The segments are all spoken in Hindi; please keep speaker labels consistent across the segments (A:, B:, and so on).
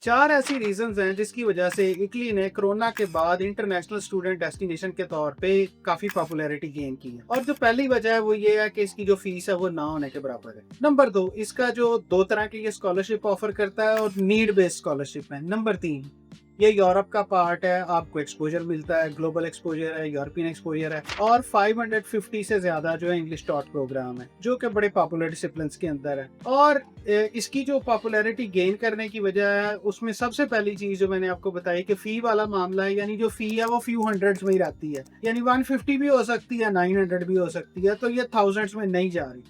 A: 4 ऐसी रीज़न्स हैं जिसकी वजह से इटली ने कोरोना के बाद इंटरनेशनल स्टूडेंट डेस्टिनेशन के तौर पे काफ़ी पॉपुलैरिटी गेन की है। और जो पहली वजह है वो ये है कि इसकी जो फ़ीस है वो ना होने के बराबर है। नंबर 2, इसका जो 2 तरह की ये स्कॉलरशिप ऑफ़र करता है और नीड बेस्ड स्कॉलरशिप है। नंबर 3, ये यूरोप का पार्ट है, आपको एक्सपोज़र मिलता है, ग्लोबल एक्सपोज़र है, यूरोपियन एक्सपोज़र है और 550 से ज़्यादा जो है इंग्लिश टॉट प्रोग्राम है, जो कि बड़े पॉपुलर डिसिप्लिन्स के अंदर है। और इसकी जो पॉपुलैरिटी गेन करने की वजह है, उसमें सबसे पहली चीज़ जो मैंने आपको बताई कि फ़ी वाला मामला है, यानी जो फ़ी है वो फ्यू हंड्रेड्स में ही रहती है, यानी 150 भी हो सकती है, 900 भी हो सकती है, तो ये थाउजेंड्स में नहीं जा रही।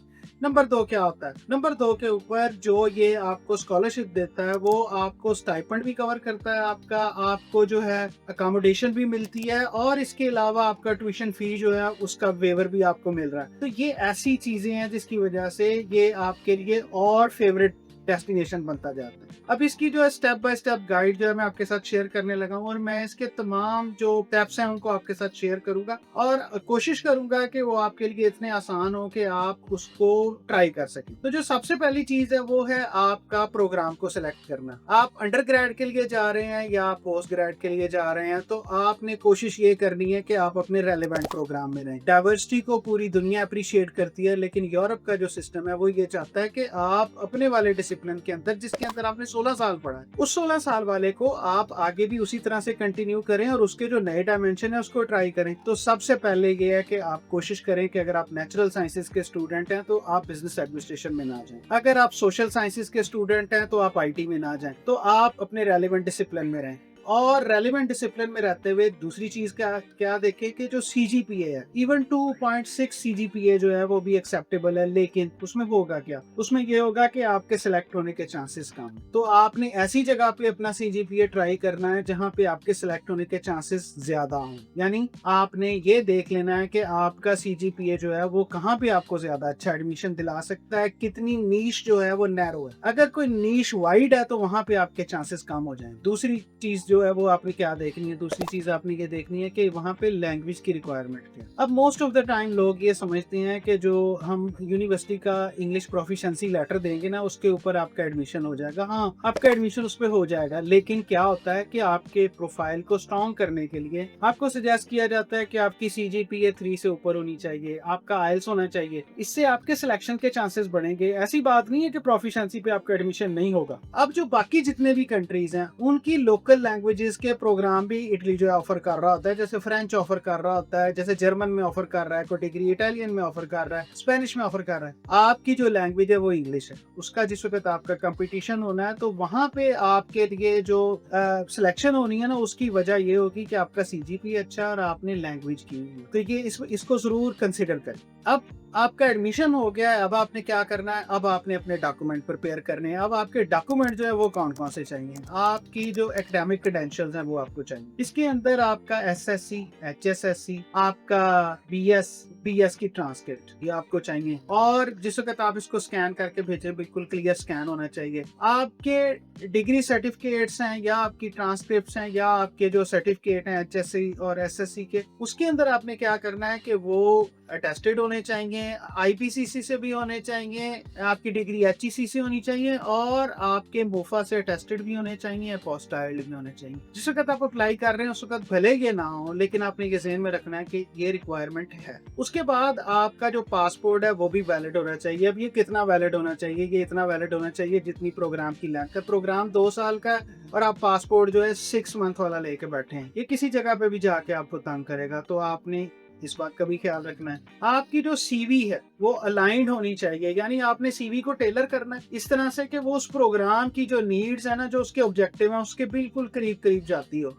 A: नंबर 2 क्या होता है? नंबर 2 के ऊपर जो ये आपको स्कॉलरशिप देता है, वो आपको स्टाइपेंड भी कवर करता है आपका, आपको जो है अकोमोडेशन भी मिलती है और इसके अलावा आपका ट्यूशन फी जो है उसका वेवर भी आपको मिल रहा है। तो ये ऐसी चीज़ें हैं जिसकी वजह से ये आपके लिए और फेवरेट डेस्टिनेशन बनता जाता है। अब इसकी जो है स्टेप बाय स्टेप गाइड जो है मैं आपके साथ शेयर करने लगा हूँ और मैं इसके तमाम जो स्टेप्स हैं उनको आपके साथ शेयर करूँगा और कोशिश करूँगा कि वो आपके लिए इतने आसान हो कि आप उसको ट्राई कर सकें। तो जो सबसे पहली चीज़ है वो है आपका प्रोग्राम को सिलेक्ट करना। आप अंडर ग्रेड के लिए जा रहे हैं या पोस्ट ग्रेड के लिए जा रहे हैं, तो आपने कोशिश ये करनी है कि आप अपने रेलेवेंट प्रोग्राम में रहें। डाइवर्सिटी को पूरी दुनिया अप्रिशिएट करती है, लेकिन यूरोप का जो सिस्टम है वो ये चाहता है कि आप अपने वाले डिसिप्लिन के अंदर, जिसके अंदर आपने 16 साल पढ़ा है, उस 16 साल वाले को आप आगे भी उसी तरह से कंटिन्यू करें और उसके जो नए डायमेंशन है उसको ट्राई करें। तो सबसे पहले ये है कि आप कोशिश करें कि अगर आप नेचुरल साइंसेज के स्टूडेंट हैं तो आप बिजनेस एडमिनिस्ट्रेशन में ना जाएं। अगर आप सोशल साइंसेज के स्टूडेंट हैं तो आप आईटी में ना जाएं। तो आप अपने रेलेवेंट डिसिप्लिन में रहें। और रेलिवेंट डिसिप्लिन में रहते हुए दूसरी चीज क्या क्या देखें कि जो सीजीपीए है, इवन 2.6 सीजीपीए जो है वो भी एक्सेप्टेबल है, लेकिन उसमें वो होगा क्या, उसमें ये होगा कि आपके सिलेक्ट होने के चांसेस कम हैं। तो आपने ऐसी जगह पे अपना सीजीपीए ट्राई करना है जहां पे आपके सिलेक्ट होने के चांसेस ज्यादा हों। यानी आपने ये देख लेना है कि आपका सीजीपीए जो है वो कहाँ पे आपको ज्यादा अच्छा एडमिशन दिला सकता है, कितनी नीश जो है वो नैरो है। अगर कोई नीश वाइड है तो वहां पे आपके चांसेस कम हो जाएं। दूसरी चीज जो है वो आपने क्या देखनी है, दूसरी चीज आपने ये देखनी है कि वहाँ पे लैंग्वेज की रिक्वायरमेंट क्या है। अब मोस्ट ऑफ द टाइम लोग ये समझते हैं कि जो हम यूनिवर्सिटी का इंग्लिश प्रोफिशिएंसी लेटर देंगे ना, उसके ऊपर आपका एडमिशन हो जाएगा। हाँ, आपका एडमिशन उस पर हो जाएगा, लेकिन क्या होता है कि आपके प्रोफाइल को स्ट्रॉन्ग करने के लिए आपको सजेस्ट किया जाता है कि आपकी सीजीपीए 3 से ऊपर होनी चाहिए, आपका आइल्स होना चाहिए। इससे आपके सिलेक्शन के चांसेस बढ़ेंगे। ऐसी बात नहीं है कि प्रोफिशिएंसी पे आपका एडमिशन नहीं होगा। अब जो बाकी जितने भी कंट्रीज हैं उनकी लोकल लैंग्वेजेस के प्रोग्राम भी इटली जो है ऑफर कर रहा होता है। जैसे फ्रेंच ऑफर कर रहा होता है, जैसे जर्मन में ऑफर कर रहा है कोई डिग्री, इटालियन में ऑफर कर रहा है, स्पेनिश में ऑफर कर रहा है। आपकी जो लैंग्वेज है वो इंग्लिश है, उसका जिस वक्त आपका कंपटीशन होना है तो वहां पे आपके लिए जो सिलेक्शन होनी है ना, उसकी वजह ये होगी कि आपका सीजीपी अच्छा और आपने लैंग्वेज की हुई है। तो ये इसको जरूर कंसिडर करें। अब आपका एडमिशन हो गया है, अब आपने क्या करना है, अब आपने अपने डॉक्यूमेंट प्रिपेयर करने हैं। अब आपके डॉक्यूमेंट जो है वो कौन कौन से चाहिए, आपकी जो एकेडमिक क्रेडेंशियल्स हैं वो आपको चाहिए। इसके अंदर आपका एसएससी, एचएसएससी, आपका बीएस की ट्रांसक्रिप्ट ये आपको चाहिए। और जिस वक्त आप इसको स्कैन करके भेजें, बिल्कुल क्लियर स्कैन होना चाहिए। आपके डिग्री सर्टिफिकेट्स हैं या आपकी ट्रांसक्रिप्ट्स हैं या आपके जो सर्टिफिकेट हैं एचएससी और एसएससी के, उसके अंदर आपने क्या करना है कि वो अटेस्टेड होने चाहिए, आईपीसीसी से भी होने चाहिए, आपकी डिग्री एचईसी से होनी चाहिए और आपके मोफा से अटेस्टेड भी होने चाहिए, पोस्टाइल्ड भी होने चाहिए। जिस वक्त आप अप्लाई कर रहे हैं उस वक्त भले ये ना हो, लेकिन आपने ये ज़हन में रखना है कि ये रिक्वायरमेंट है। उसके बाद आपका जो पासपोर्ट है वो भी वैलिड होना चाहिए। अब ये कितना वैलिड होना चाहिए, ये इतना वैलिड होना चाहिए जितनी प्रोग्राम की लेंथ है। प्रोग्राम 2 साल का है और आप पासपोर्ट जो है 6 मंथ वाला लेके बैठे हैं, ये किसी जगह पे भी जाके आपको तंग करेगा। तो आपने इस बात का भी ख्याल रखना है। आपकी जो सीवी है वो अलाइंड होनी चाहिए, यानी आपने सीवी को टेलर करना है इस तरह से कि वो उस प्रोग्राम की जो नीड्स है ना, जो उसके ऑब्जेक्टिव है, उसके बिल्कुल करीब करीब जाती हो।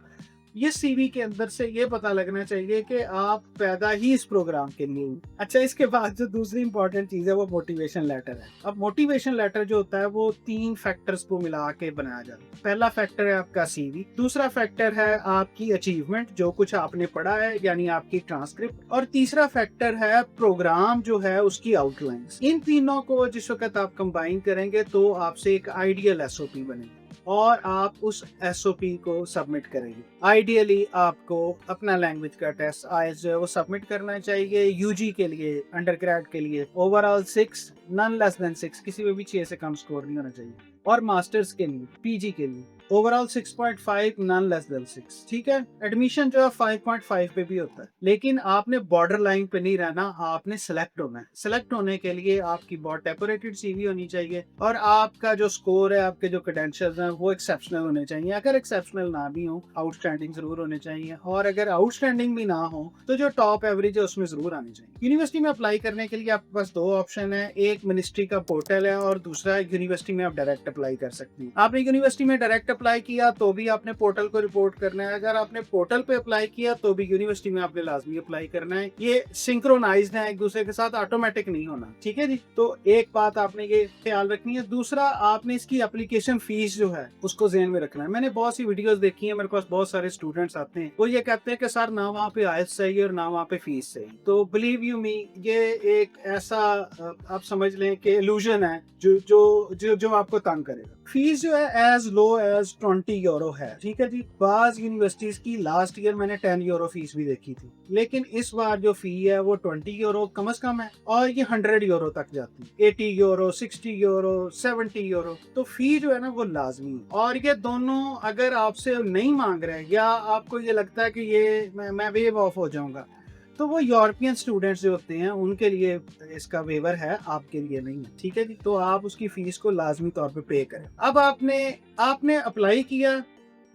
A: ये सीवी के अंदर से ये पता लगना चाहिए कि आप पैदा ही इस प्रोग्राम के लिए हुए। अच्छा, इसके बाद जो दूसरी इंपॉर्टेंट चीज है वो मोटिवेशन लेटर है। अब मोटिवेशन लेटर जो होता है वो 3 फैक्टर्स को मिला के बनाया जाता है। पहला फैक्टर है आपका सीवी, दूसरा फैक्टर है आपकी अचीवमेंट, जो कुछ आपने पढ़ा है यानी आपकी ट्रांसक्रिप्ट, और तीसरा फैक्टर है प्रोग्राम जो है उसकी आउटलाइंस। इन तीनों को जिस वक्त आप कंबाइन करेंगे तो आपसे एक आइडियल एसओपी बनेगी और आप उस एसओपी को सबमिट करेंगे। आइडियली आपको अपना लैंग्वेज का टेस्ट आईएलटीएस जो है वो सबमिट करना चाहिए। यूजी के लिए, अंडरग्रेड के लिए ओवरऑल 6, नन लेस देन 6, किसी में भी 6 से कम स्कोर नहीं होना चाहिए। और मास्टर्स के लिए, पीजी के लिए ओवरऑल 6.5, नॉन लेस देन 6। ठीक है, एडमिशन जो है 5.5 पे भी होता है, लेकिन आपने बॉर्डर लाइन पे नहीं रहना, आपने सेलेक्ट होना है। सेलेक्ट होने के लिए आपकी बहुत डेकोरेटेड सीवी होनी चाहिए और आपका जो स्कोर है, आपके जो क्रेडेंशियल्स हैं वो एक्सेप्शनल होने चाहिए। अगर एक्सेप्शनल ना भी हो, आउटस्टैंडिंग जरूर होने चाहिए, और अगर आउटस्टैंडिंग भी ना हो तो जो टॉप एवरेज है उसमें जरूर आनी चाहिए। यूनिवर्सिटी में अप्लाई करने के लिए आपके पास दो ऑप्शन है, एक मिनिस्ट्री का पोर्टल है और दूसरा यूनिवर्सिटी में आप डायरेक्ट अप्लाई कर सकते हैं। आपने यूनिवर्सिटी में डायरेक्ट अप्लाई किया तो भी आपने पोर्टल को रिपोर्ट करना है, अगर आपने पोर्टल पे अप्लाई किया तो भी यूनिवर्सिटी में आपने लाजमी अप्लाई करना है। ये सिंक्रोनाइज्ड है एक दूसरे के साथ, ऑटोमेटिक नहीं होना। ठीक है जी, तो एक बात आपने ये ख्याल रखनी है। दूसरा, आपने इसकी एप्लीकेशन फीस जो है उसको ज़हन में रखना है। मैंने बहुत सी वीडियोस देखी है, मेरे पास बहुत सारे स्टूडेंट्स आते हैं, वो ये कहते हैं कि सर ना वहाँ पे आयल्स चाहिए और ना वहाँ पे फीस चाहिए। तो बिलीव यू मी, ये एक ऐसा आप समझ लें कि इल्यूजन है जो जो जो जो आपको तंग करेगा। फीस जो है एज लो एज 20 यूरो है। ठीक है जी, बाज यूनिवर्सिटीज की लास्ट ईयर मैंने 10 यूरो फीस भी देखी थी, लेकिन इस बार जो फी है वो 20 यूरो कम से कम है और ये 100 यूरो तक जाती है, 80 यूरो, 60 यूरो, 70 यूरो। तो फी जो है ना वो लाजमी है। और ये दोनों अगर आपसे नहीं मांग रहे या आपको ये लगता है कि ये मैं वेव ऑफ हो जाऊंगा, तो वो यूरोपियन स्टूडेंट्स जो होते हैं उनके लिए इसका वेवर है, आपके लिए नहीं है। ठीक है जी, तो आप उसकी फीस को लाजमी तौर पे पे करें। अब आपने अप्लाई किया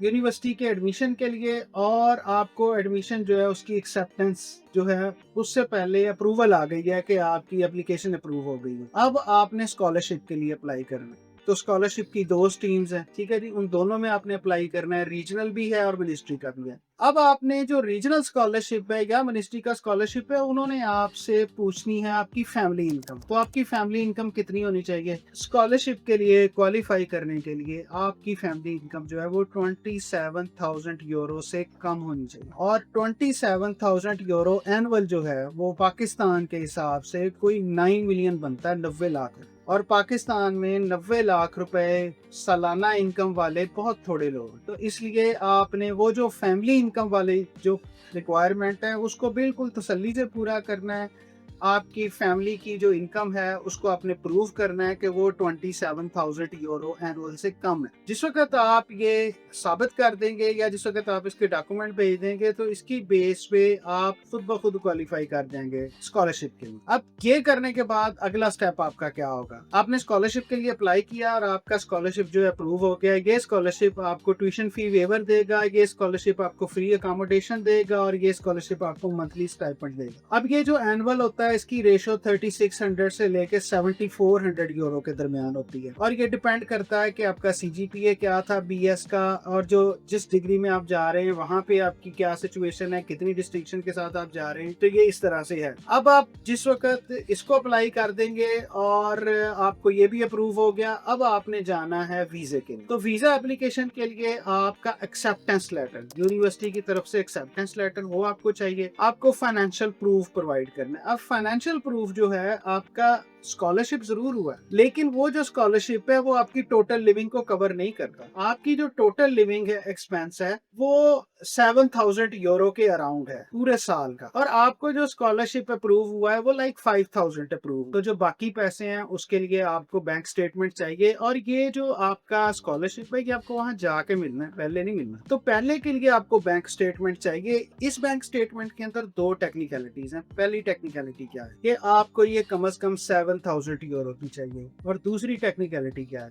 A: यूनिवर्सिटी के एडमिशन के लिए और आपको एडमिशन जो है उसकी एक्सेप्टेंस जो है उससे पहले अप्रूवल आ गई है कि आपकी एप्लीकेशन अप्रूव हो गई है। अब आपने स्कॉलरशिप के लिए अप्लाई करना है। तो स्कॉलरशिप की दो स्ट्रीम्स हैं। ठीक है जी, उन दोनों में आपने अप्लाई करना है, रीजनल भी है और मिनिस्ट्री का भी है। अब आपने जो रीजनल स्कॉलरशिप है या मिनिस्ट्री का स्कॉलरशिप है, उन्होंने आपसे पूछनी है आपकी फैमिली इनकम। तो आपकी फैमिली इनकम कितनी होनी चाहिए? स्कॉलरशिप के लिए क्वालिफाई करने के लिए आपकी फैमिली इनकम जो है वो 27,000 यूरो से कम होनी चाहिए। और 27,000 यूरो एनुअल जो है वो पाकिस्तान के हिसाब से कोई 9 मिलियन बनता है, 90 लाख। और पाकिस्तान में 90 लाख रुपए सालाना इनकम वाले बहुत थोड़े लोग हैं। तो इसलिए आपने वो जो फैमिली इनकम वाले जो रिक्वायरमेंट है उसको बिल्कुल तसल्ली से पूरा करना है। आपकी फैमिली की जो इनकम है उसको आपने प्रूव करना है कि वो 27,000 यूरो एनुअल से कम है। जिस वक्त आप ये साबित कर देंगे या जिस वक्त आप इसके डॉक्यूमेंट भेज देंगे तो इसकी बेस पे आप खुद ब खुद क्वालिफाई कर जाएंगे स्कॉलरशिप के लिए। अब ये करने के बाद अगला स्टेप आपका क्या होगा? आपने स्कॉलरशिप के लिए अप्लाई किया और आपका स्कॉलरशिप जो है अप्रूव हो गया। ये स्कॉलरशिप आपको ट्यूशन फी वेवर देगा, ये स्कॉलरशिप आपको फ्री अकोमोडेशन देगा और ये स्कॉलरशिप आपको मंथली स्टाइपेंड देगा। अब ये जो एनुअल होता है इसकी रेशो 3600 से लेके 7400 यूरो के दरमियान होती है और ये डिपेंड करता है कि आपका सीजीपीए क्या था बीएस का और जो जिस डिग्री में आप जा रहे हैं वहां पे आपकी क्या सिचुएशन है, कितनी डिस्टिंक्शन के साथ आप जा रहे हैं। तो ये इस तरह से है। अब आप जिस वक्त इसको अप्लाई कर देंगे और आपको ये भी अप्रूव हो गया, अब आपने जाना है वीजे के लिए। तो वीजा एप्लीकेशन के लिए आपका एक्सेप्टेंस लेटर, यूनिवर्सिटी की तरफ से एक्सेप्टेंस लेटर वो आपको चाहिए। आपको फाइनेंशियल प्रूफ प्रोवाइड करना है। अब फाइनेंशियल प्रूफ जो है आपका स्कॉलरशिप जरूर हुआ है, लेकिन वो जो स्कॉलरशिप है वो आपकी टोटल लिविंग को कवर नहीं करता। आपकी जो टोटल लिविंग है एक्सपेंस है वो 7,000 यूरो के अराउंड है पूरे साल का, और आपको जो स्कॉलरशिप अप्रूव हुआ है वो लाइक 5,000 अप्रूव। तो जो बाकी पैसे हैं उसके लिए आपको बैंक स्टेटमेंट चाहिए और ये जो आपका स्कॉलरशिप है ये आपको वहां जाके मिलना है, पहले नहीं मिलना। तो पहले के लिए आपको बैंक स्टेटमेंट चाहिए। इस बैंक स्टेटमेंट के अंदर दो टेक्निकलिटीज हैं। पहली टेक्निकलिटी क्या है कि आपको ये कम से कम 7,000 यूरो की चाहिए, और दूसरी टेक्निकलिटी क्या है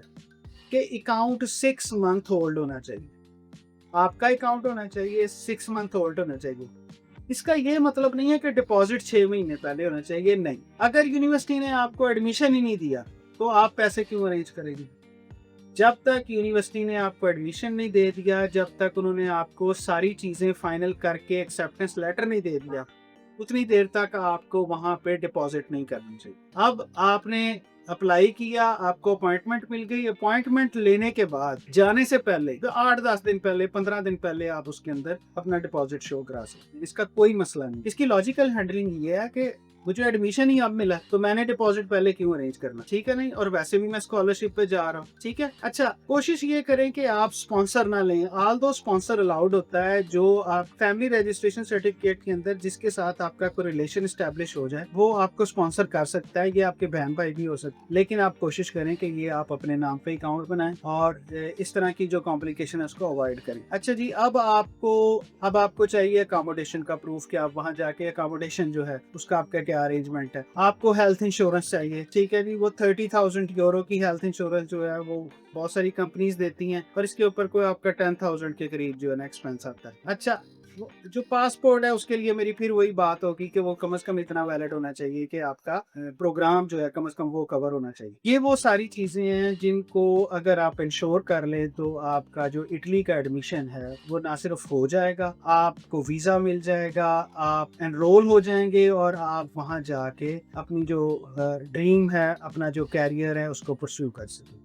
A: कि अकाउंट 6 मंथ होल्ड होना चाहिए। आपका अकाउंट होना चाहिए 6 मंथ होल्ड होना चाहिए। इसका ये मतलब नहीं है कि डिपॉजिट 6 महीने पहले होना चाहिए, नहीं। अगर यूनिवर्सिटी ने आपको एडमिशन ही नहीं दिया तो आप पैसे क्यों अरेंज करेंगे? जब तक यूनिवर्सिटी ने आपको एडमिशन नहीं दे दिया, जब तक उन्होंने आपको सारी चीजें फाइनल करके एक्सेप्टेंस लेटर नहीं दे दिया, उतनी देर तक आपको वहां पे डिपॉजिट नहीं करनी चाहिए। अब आपने अप्लाई किया, आपको अपॉइंटमेंट मिल गई। अपॉइंटमेंट लेने के बाद जाने से पहले 8-10 दिन पहले, 15 दिन पहले आप उसके अंदर अपना डिपॉजिट शो करा सकते हैं। इसका कोई मसला नहीं। इसकी लॉजिकल हैंडलिंग ये है कि मुझे एडमिशन ही अब मिला तो मैंने डिपॉजिट पहले क्यों अरेंज करना, ठीक है नहीं, और वैसे भी मैं स्कॉलरशिप पे जा रहा हूँ, ठीक है। अच्छा, कोशिश ये करें कि आप स्पॉन्सर ना लें, ऑल दो स्पॉन्सर अलाउड होता है, जो आप फैमिली रजिस्ट्रेशन सर्टिफिकेट के अंदर जिसके साथ आपका कोई रिलेशन स्टैब्लिश हो जाए वो आपको स्पॉन्सर कर सकता है, ये आपके बहन भाई भी हो सकते हैं, लेकिन आप कोशिश करें कि ये आप अपने नाम पे अकाउंट बनाएं और इस तरह की जो कॉम्प्लिकेशन है उसको अवॉइड करें। अच्छा जी, अब आपको चाहिए अकोमोडेशन का प्रूफ कि आप वहां जाके अकोमोडेशन जो है उसका आपका क्या अरेंजमेंट है। आपको हेल्थ इंश्योरेंस चाहिए, ठीक है जी, वो 30,000 यूरो की हेल्थ इंश्योरेंस जो है वो बहुत सारी कंपनीज देती हैं, और इसके ऊपर कोई आपका 10,000 के करीब जो है ना एक्सपेंस आता है। अच्छा, जो पासपोर्ट है उसके लिए मेरी फिर वही बात होगी कि वो कम से कम इतना वैलिड होना चाहिए कि आपका प्रोग्राम जो है कम से कम वो कवर होना चाहिए। ये वो सारी चीजें हैं जिनको अगर आप इंश्योर कर लें तो आपका जो इटली का एडमिशन है वो ना सिर्फ हो जाएगा, आपको वीजा मिल जाएगा, आप एनरोल हो जाएंगे और आप वहां जाके अपनी जो ड्रीम है, अपना जो कैरियर है उसको परस्यू कर सकेंगे।